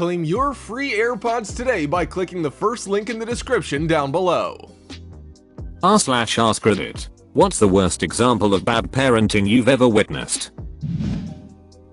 Claim your free AirPods today by clicking the first link in the description down below. r/AskReddit. What's the worst example of bad parenting you've ever witnessed?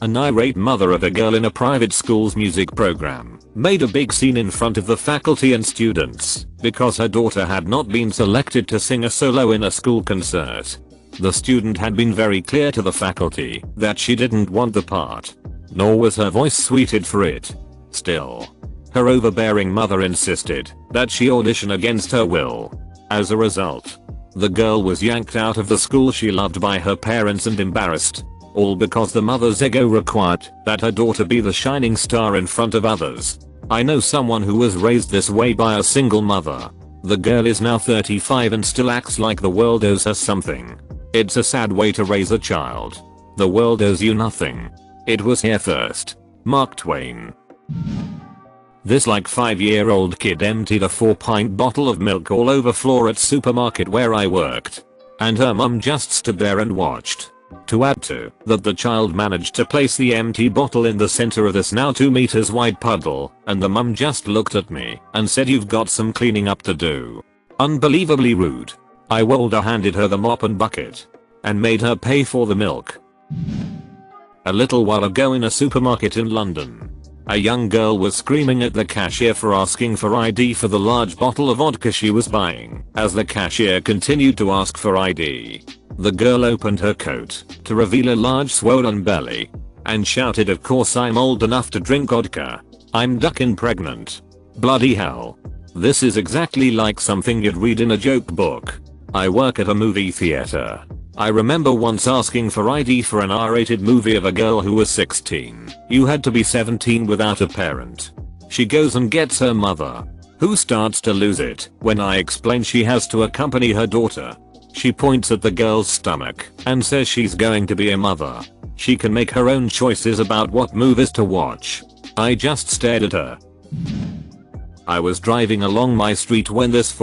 An irate mother of a girl in a private school's music program made a big scene in front of the faculty and students because her daughter had not been selected to sing a solo in a school concert. The student had been very clear to the faculty that she didn't want the part, nor was her voice suited for it. Still, her overbearing mother insisted that she audition against her will. As a result, the girl was yanked out of the school she loved by her parents and embarrassed. All because the mother's ego required that her daughter be the shining star in front of others. I know someone who was raised this way by a single mother. The girl is now 35 and still acts like the world owes her something. It's a sad way to raise a child. The world owes you nothing. It was here first. Mark Twain. This like 5-year-old kid emptied a 4-pint bottle of milk all over floor at supermarket where I worked. And her mum just stood there and watched. To add to that, the child managed to place the empty bottle in the center of this now 2 meters wide puddle, and the mum just looked at me and said, "You've got some cleaning up to do." Unbelievably rude. I handed her the mop and bucket and made her pay for the milk. A little while ago in a supermarket in London, a young girl was screaming at the cashier for asking for ID for the large bottle of vodka she was buying as the cashier continued to ask for ID. The girl opened her coat to reveal a large swollen belly and shouted, "Of course I'm old enough to drink vodka. I'm ducking pregnant." Bloody hell. This is exactly like something you'd read in a joke book. I work at a movie theater. I remember once asking for ID for an R-rated movie of a girl who was 16. You had to be 17 without a parent. She goes and gets her mother, who starts to lose it when I explain she has to accompany her daughter. She points at the girl's stomach and says she's going to be a mother. She can make her own choices about what movies to watch. I just stared at her. I was driving along my street when this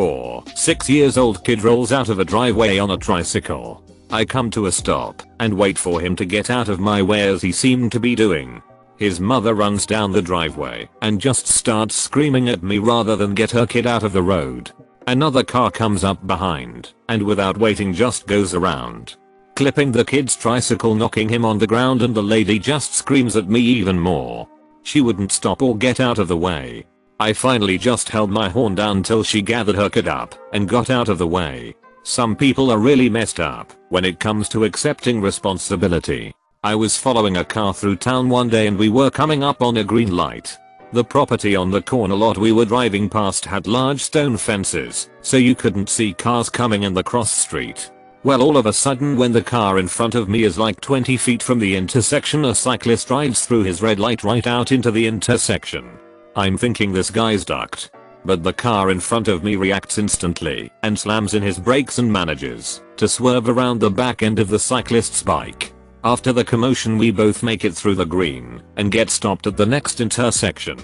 6 years old kid rolls out of a driveway on a tricycle. I come to a stop and wait for him to get out of my way as he seemed to be doing. His mother runs down the driveway and just starts screaming at me rather than get her kid out of the road. Another car comes up behind and without waiting just goes around, clipping the kid's tricycle, knocking him on the ground, and the lady just screams at me even more. She wouldn't stop or get out of the way. I finally just held my horn down till she gathered her kid up and got out of the way. Some people are really messed up when it comes to accepting responsibility. I was following a car through town one day and we were coming up on a green light. The property on the corner lot we were driving past had large stone fences, so you couldn't see cars coming in the cross street. Well, all of a sudden when the car in front of me is like 20 feet from the intersection, a cyclist rides through his red light right out into the intersection. I'm thinking this guy's ducked. But the car in front of me reacts instantly and slams in his brakes and manages to swerve around the back end of the cyclist's bike. After the commotion we both make it through the green and get stopped at the next intersection.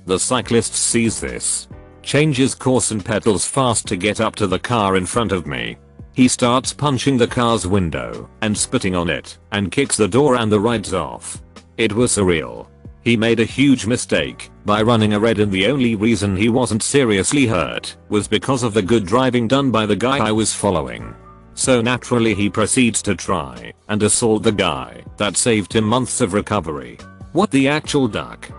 The cyclist sees this, changes course and pedals fast to get up to the car in front of me. He starts punching the car's window and spitting on it and kicks the door and the rides off. It was surreal. He made a huge mistake by running a red, and the only reason he wasn't seriously hurt was because of the good driving done by the guy I was following. So naturally he proceeds to try and assault the guy that saved him months of recovery. What the actual duck?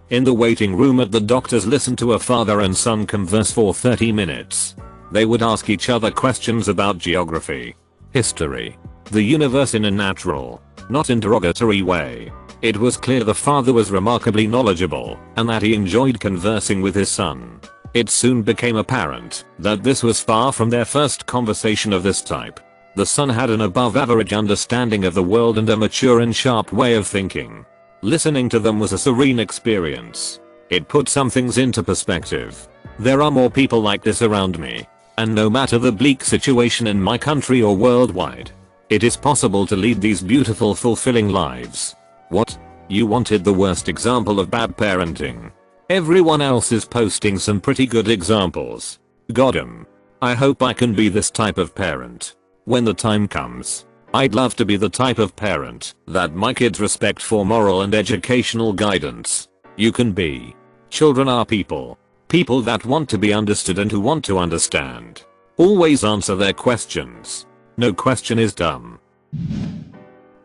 In the waiting room at the doctor's, listen to a father and son converse for 30 minutes. They would ask each other questions about geography, history, the universe in a natural, not interrogatory way. It was clear the father was remarkably knowledgeable and that he enjoyed conversing with his son. It soon became apparent that this was far from their first conversation of this type. The son had an above average understanding of the world and a mature and sharp way of thinking. Listening to them was a serene experience. It put some things into perspective. There are more people like this around me, and no matter the bleak situation in my country or worldwide, it is possible to lead these beautiful, fulfilling lives. What? You wanted the worst example of bad parenting? Everyone else is posting some pretty good examples. Got 'em. I hope I can be this type of parent. When the time comes, I'd love to be the type of parent that my kids respect for moral and educational guidance. You can be. Children are people. People that want to be understood and who want to understand. Always answer their questions. No question is dumb.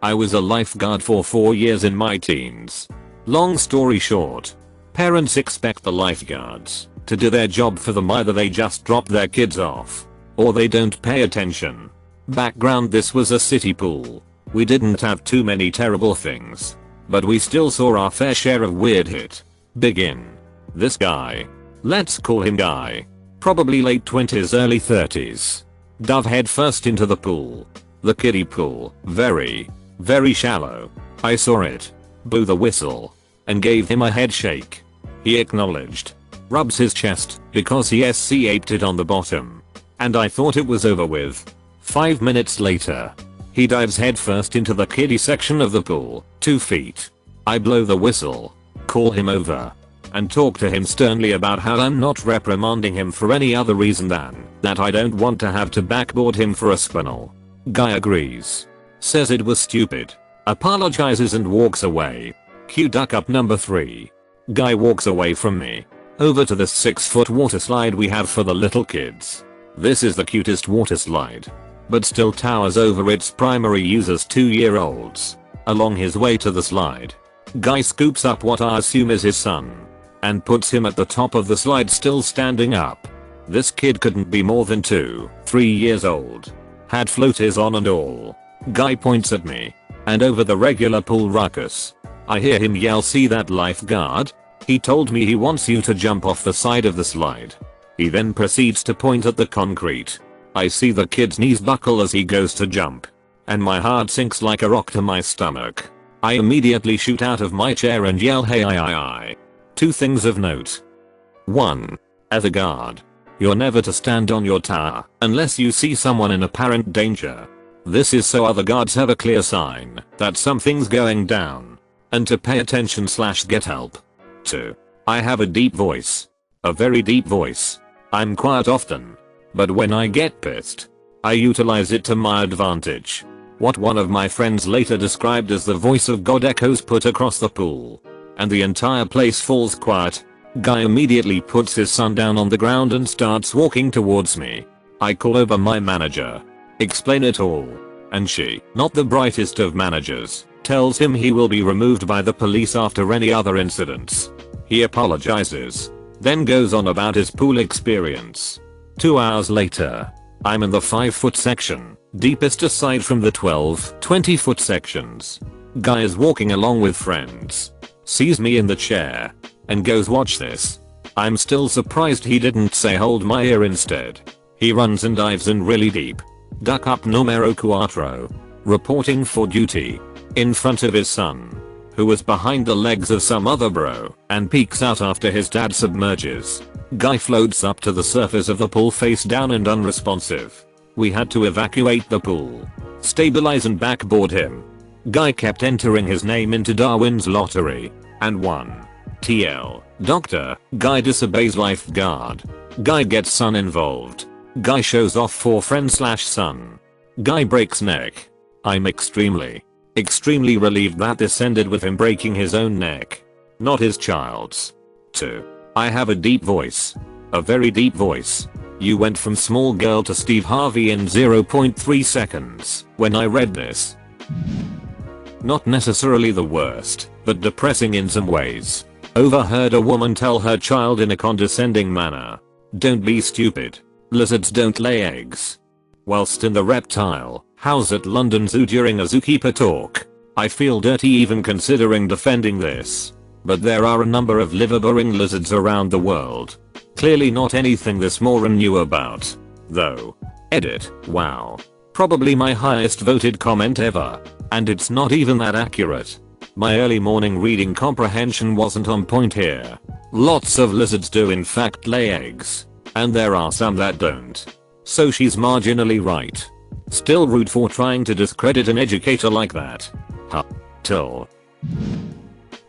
I was a lifeguard for 4 years in my teens. Long story short, parents expect the lifeguards to do their job for them. Either they just drop their kids off, or they don't pay attention. Background: this was a city pool. We didn't have too many terrible things, but we still saw our fair share of weird hit. Begin. This guy, let's call him Guy, probably late 20s early 30s, dove head first into the pool. The kiddie pool, very shallow. I saw it, blew the whistle, and gave him a head shake. He acknowledged, rubs his chest because he SC-aped it on the bottom, and I thought it was over with. 5 minutes later, he dives headfirst into the kiddie section of the pool, 2 feet. I blow the whistle, call him over, and talk to him sternly about how I'm not reprimanding him for any other reason than that I don't want to have to backboard him for a spinal. Guy agrees, says it was stupid, apologizes and walks away. Cue duck up number 3. Guy walks away from me, over to this 6-foot water slide we have for the little kids. This is the cutest water slide, but still towers over its primary users, 2-year-olds. Along his way to the slide, Guy scoops up what I assume is his son, and puts him at the top of the slide still standing up. This kid couldn't be more than 2-3 years old. Had floaters on and all. Guy points at me, and over the regular pool ruckus, I hear him yell, "See that lifeguard? He told me he wants you to jump off the side of the slide." He then proceeds to point at the concrete. I see the kid's knees buckle as he goes to jump, and my heart sinks like a rock to my stomach. I immediately shoot out of my chair and yell, "Hey, I. 2 things of note. 1. As a guard, you're never to stand on your tower unless you see someone in apparent danger. This is so other guards have a clear sign that something's going down, and to pay attention / get help. 2. I have a deep voice. A very deep voice. I'm quiet often, but when I get pissed, I utilize it to my advantage. What one of my friends later described as the voice of God echoes put across the pool, and the entire place falls quiet. Guy immediately puts his son down on the ground and starts walking towards me. I call over my manager, explain it all, and she, not the brightest of managers, tells him he will be removed by the police after any other incidents. He apologizes, then goes on about his pool experience. 2 hours later, I'm in the 5-foot section, deepest aside from the 12-20 foot sections. Guy is walking along with friends, sees me in the chair, and goes, "Watch this." I'm still surprised he didn't say hold my ear instead. He runs and dives in really deep. Duck up numero 4, reporting for duty, in front of his son, who was behind the legs of some other bro, and peeks out after his dad submerges. Guy floats up to the surface of the pool face down and unresponsive. We had to evacuate the pool, stabilize and backboard him. Guy kept entering his name into Darwin's lottery, and won. TL. Doctor. Guy disobeys lifeguard. Guy gets son involved. Guy shows off for friend / son. Guy breaks neck. I'm extremely relieved that this ended with him breaking his own neck, not his child's. 2. I have a deep voice. A very deep voice. You went from small girl to Steve Harvey in 0.3 seconds when I read this. Not necessarily the worst, but depressing in some ways. Overheard a woman tell her child in a condescending manner, "Don't be stupid. Lizards don't lay eggs." Whilst in the reptile house at London Zoo during a zookeeper talk. I feel dirty even considering defending this, but there are a number of liver-bearing lizards around the world. Clearly not anything this moron knew about, though. Edit. Wow. Probably my highest voted comment ever, and it's not even that accurate. My early morning reading comprehension wasn't on point here. Lots of lizards do in fact lay eggs, and there are some that don't. So she's marginally right. Still rude for trying to discredit an educator like that. Huh. Till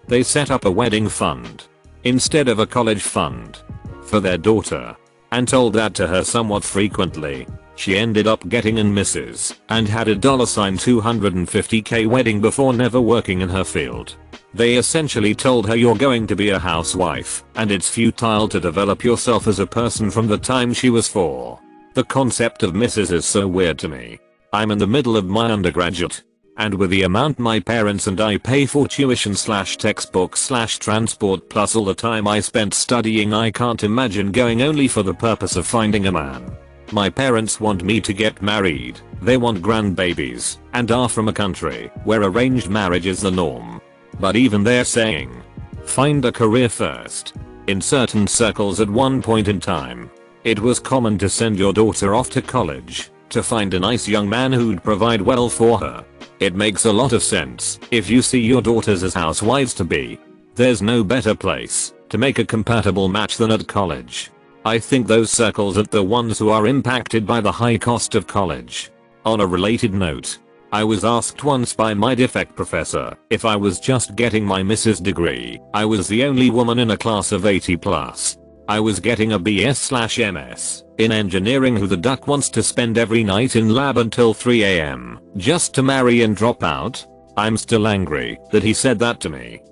they set up a wedding fund instead of a college fund for their daughter, and told that to her somewhat frequently. She ended up getting an Mrs. and had a $250K wedding before never working in her field. They essentially told her you're going to be a housewife and it's futile to develop yourself as a person from the time she was 4. The concept of Mrs. is so weird to me. I'm in the middle of my undergraduate. And with the amount my parents and I pay for tuition / textbooks / transport plus all the time I spent studying, I can't imagine going only for the purpose of finding a man. My parents want me to get married, they want grandbabies, and are from a country where arranged marriage is the norm. But even they're saying, find a career first. In certain circles at one point in time, it was common to send your daughter off to college to find a nice young man who'd provide well for her. It makes a lot of sense if you see your daughters as housewives to be. There's no better place to make a compatible match than at college. I think those circles are the ones who are impacted by the high cost of college. On a related note, I was asked once by my defect professor if I was just getting my Mrs. degree. I was the only woman in a class of 80+. I was getting a BS/MS in engineering who the duck wants to spend every night in lab until 3 AM just to marry and drop out. I'm still angry that he said that to me.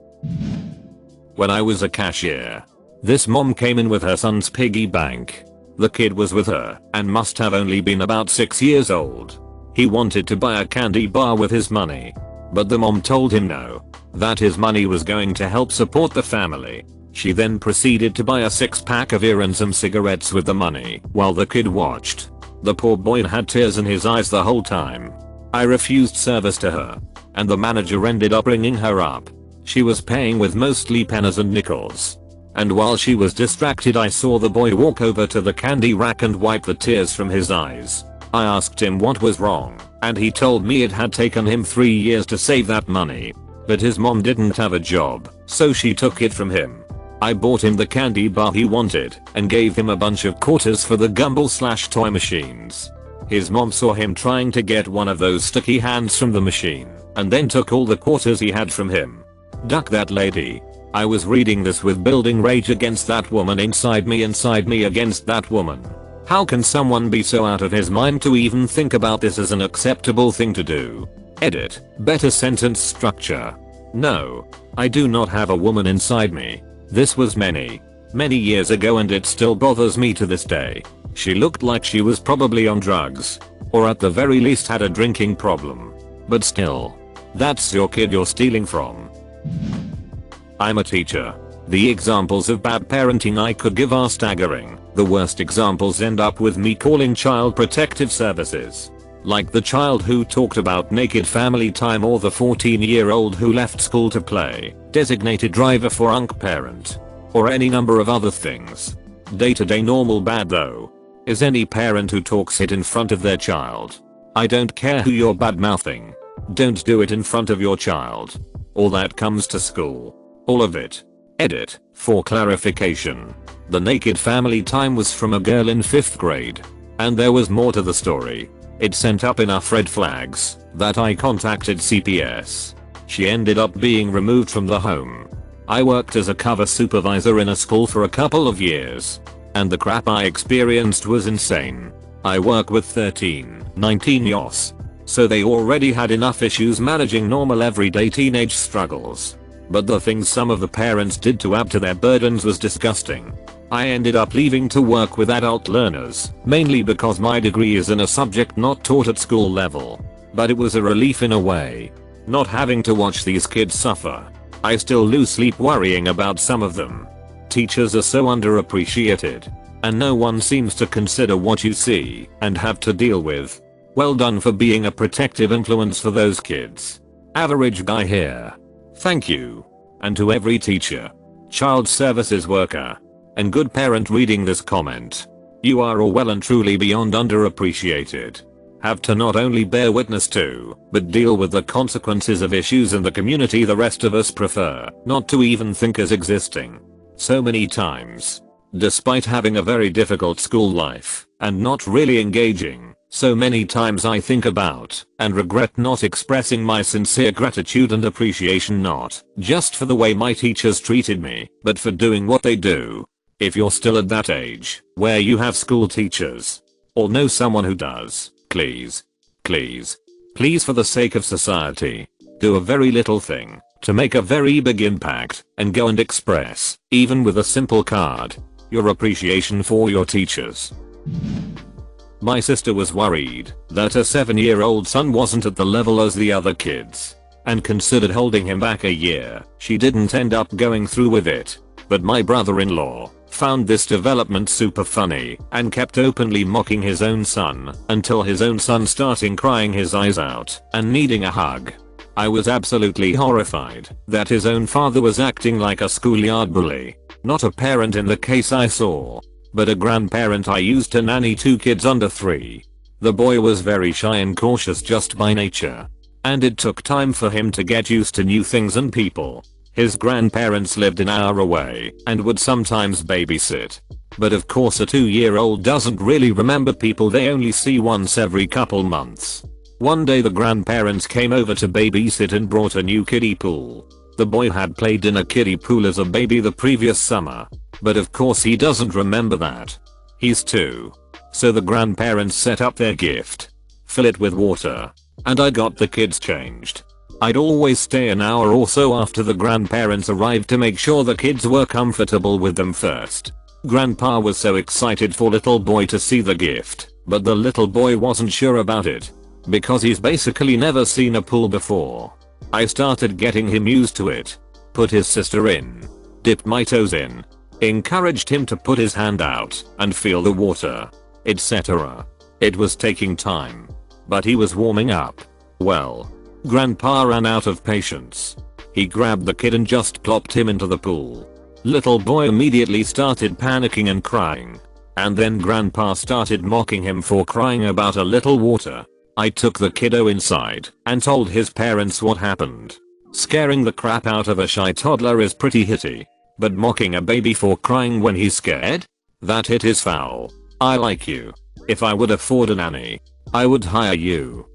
When I was a cashier, this mom came in with her son's piggy bank. The kid was with her and must have only been about 6 years old. He wanted to buy a candy bar with his money, but the mom told him no, that his money was going to help support the family. She then proceeded to buy a 6-pack of beer and some cigarettes with the money while the kid watched. The poor boy had tears in his eyes the whole time. I refused service to her, and the manager ended up ringing her up. She was paying with mostly pennies and nickels. And while she was distracted, I saw the boy walk over to the candy rack and wipe the tears from his eyes. I asked him what was wrong, and he told me it had taken him 3 years to save that money. But his mom didn't have a job, so she took it from him. I bought him the candy bar he wanted and gave him a bunch of quarters for the gumball/toy machines. His mom saw him trying to get one of those sticky hands from the machine and then took all the quarters he had from him. Duck that lady. I was reading this with building rage against that woman inside me against that woman. How can someone be so out of his mind to even think about this as an acceptable thing to do? Edit. Better sentence structure. No. I do not have a woman inside me. This was many years ago and it still bothers me to this day. She looked like she was probably on drugs, or at the very least had a drinking problem. But still, that's your kid you're stealing from. I'm a teacher. The examples of bad parenting I could give are staggering. The worst examples end up with me calling Child Protective Services. Like the child who talked about naked family time, or the 14-year-old who left school to play designated driver for parent, or any number of other things. Day-to-day normal bad though is any parent who talks it in front of their child. I don't care who you're bad-mouthing. Don't do it in front of your child. All that comes to school. All of it. Edit. For clarification, the naked family time was from a girl in 5th grade. And there was more to the story. It sent up enough red flags that I contacted CPS. She ended up being removed from the home. I worked as a cover supervisor in a school for a couple of years, and the crap I experienced was insane. I work with 13, 19-year-olds, so they already had enough issues managing normal everyday teenage struggles. But the things some of the parents did to add to their burdens was disgusting. I ended up leaving to work with adult learners, mainly because my degree is in a subject not taught at school level. But it was a relief in a way, not having to watch these kids suffer. I still lose sleep worrying about some of them. Teachers are so underappreciated, and no one seems to consider what you see and have to deal with. Well done for being a protective influence for those kids. Average guy here. Thank you. And to every teacher, child services worker, and good parent reading this comment, you are all well and truly beyond underappreciated. Have to not only bear witness to, but deal with the consequences of issues in the community the rest of us prefer not to even think as existing. So many times, despite having a very difficult school life and not really engaging, so many times I think about and regret not expressing my sincere gratitude and appreciation, not just for the way my teachers treated me, but for doing what they do. If you're still at that age where you have school teachers, or know someone who does, please. Please. Please, for the sake of society, do a very little thing to make a very big impact and go and express, even with a simple card, your appreciation for your teachers. My sister was worried that her 7-year-old son wasn't at the level as the other kids and considered holding him back a year. She didn't end up going through with it, but my brother-in-law found this development super funny and kept openly mocking his own son until his own son started crying his eyes out and needing a hug. I was absolutely horrified that his own father was acting like a schoolyard bully. Not a parent in the case I saw, but a grandparent I used to nanny 2 kids under 3. The boy was very shy and cautious just by nature, and it took time for him to get used to new things and people. His grandparents lived an hour away and would sometimes babysit. But of course a 2-year-old doesn't really remember people they only see once every couple months. One day the grandparents came over to babysit and brought a new kiddie pool. The boy had played in a kiddie pool as a baby the previous summer, but of course he doesn't remember that. He's 2. So the grandparents set up their gift, fill it with water, and I got the kids changed. I'd always stay an hour or so after the grandparents arrived to make sure the kids were comfortable with them first. Grandpa was so excited for little boy to see the gift, but the little boy wasn't sure about it, because he's basically never seen a pool before. I started getting him used to it, put his sister in, dipped my toes in, encouraged him to put his hand out and feel the water, etc. It was taking time, but he was warming up. Well, Grandpa ran out of patience. He grabbed the kid and just plopped him into the pool. Little boy immediately started panicking and crying, and then Grandpa started mocking him for crying about a little water. I took the kiddo inside and told his parents what happened. Scaring the crap out of a shy toddler is pretty hitty, but mocking a baby for crying when he's scared? That hit is foul. I like you. If I would afford a nanny, I would hire you.